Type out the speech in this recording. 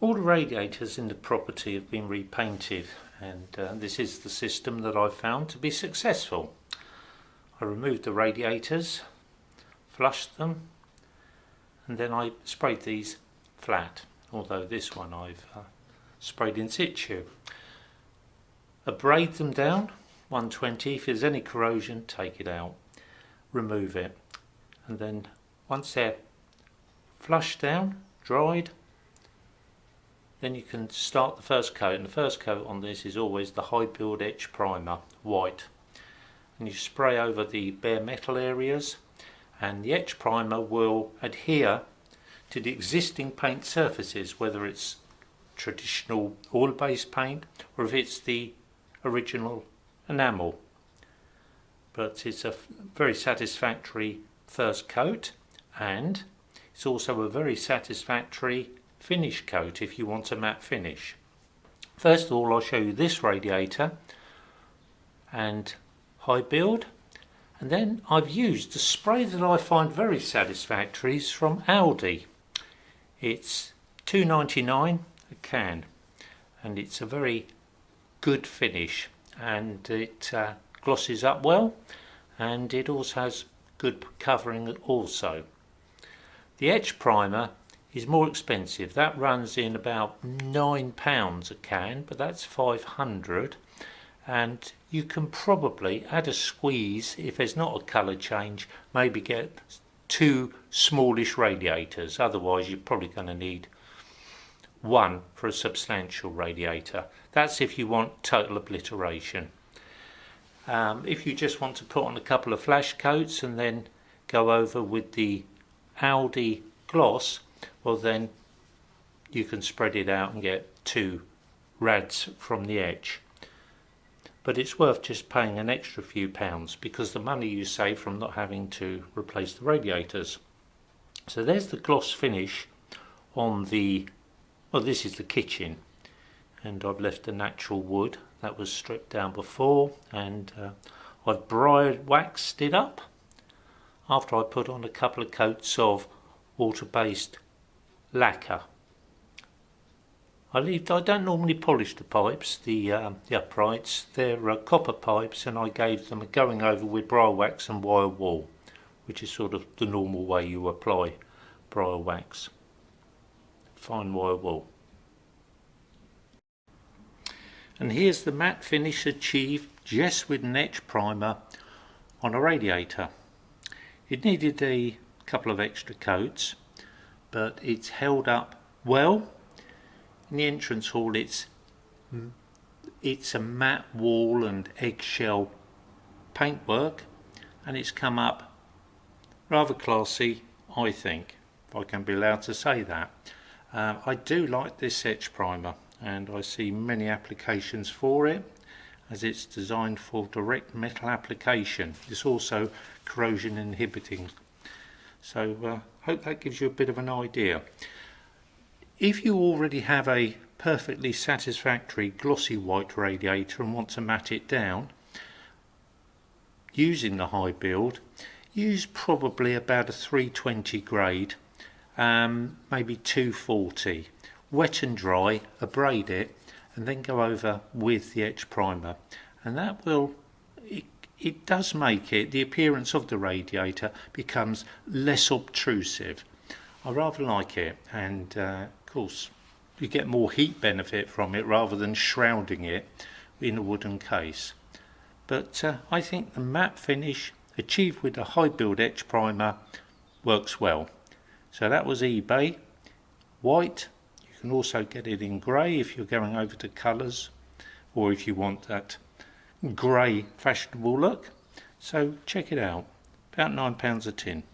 All the radiators in the property have been repainted, and this is the system that I've found to be successful. I removed the radiators, flushed them, and then I sprayed these flat, although this one I've sprayed in situ. Abrade them down 120. If there's any corrosion, take it out, remove it, and then once they're flushed down, dried, then you can start the first coat. And the first coat on this is always the high build etch primer, white, and you spray over the bare metal areas, and the etch primer will adhere to the existing paint surfaces, whether it's traditional oil-based paint or if it's the original enamel. But it's a very satisfactory first coat, and it's also a very satisfactory finish coat if you want a matte finish. First of all, I'll show you this radiator and high build, and then I've used a spray that I find very satisfactory. It's from Aldi. It's £2.99 a can, and it's a very good finish, and it glosses up well, and it also has good covering also. The etch primer is more expensive. That runs in about £9 a can, but that's 500, and you can probably add a squeeze if there's not a colour change, maybe get 2 smallish radiators. Otherwise you're probably going to need 1 for a substantial radiator. That's if you want total obliteration. If you just want to put on a couple of flash coats and then go over with the Aldi gloss, well then you can spread it out and get 2 rads from the etch. But it's worth just paying an extra few pounds because the money you save from not having to replace the radiators. So there's the gloss finish on the, well, this is the kitchen, and I've left the natural wood that was stripped down before, and I've briar waxed it up after I put on a couple of coats of water-based lacquer. I don't normally polish the pipes, the uprights. They're copper pipes, and I gave them a going over with briar wax and wire wool, which is sort of the normal way you apply briar wax, fine wire wool. And here's the matte finish achieved just with an etch primer on a radiator. It needed a couple of extra coats, but it's held up well. In the entrance hall it's a matte wall and eggshell paintwork, and it's come up rather classy, I think, if I can be allowed to say that. I do like this etch primer, and I see many applications for it, as it's designed for direct metal application. It's also corrosion inhibiting. So hope that gives you a bit of an idea. If you already have a perfectly satisfactory glossy white radiator and want to matte it down using the high build, use probably about a 320 grade, maybe 240. Wet and dry, abrade it, and then go over with the etch primer, and that will, it does make it, the appearance of the radiator becomes less obtrusive. I rather like it, and of course you get more heat benefit from it rather than shrouding it in a wooden case. But I think the matte finish achieved with the high build etch primer works well. So that was eBay white. You can also get it in grey if you're going over to colours, or if you want that grey fashionable look. So check it out, about £9 a tin.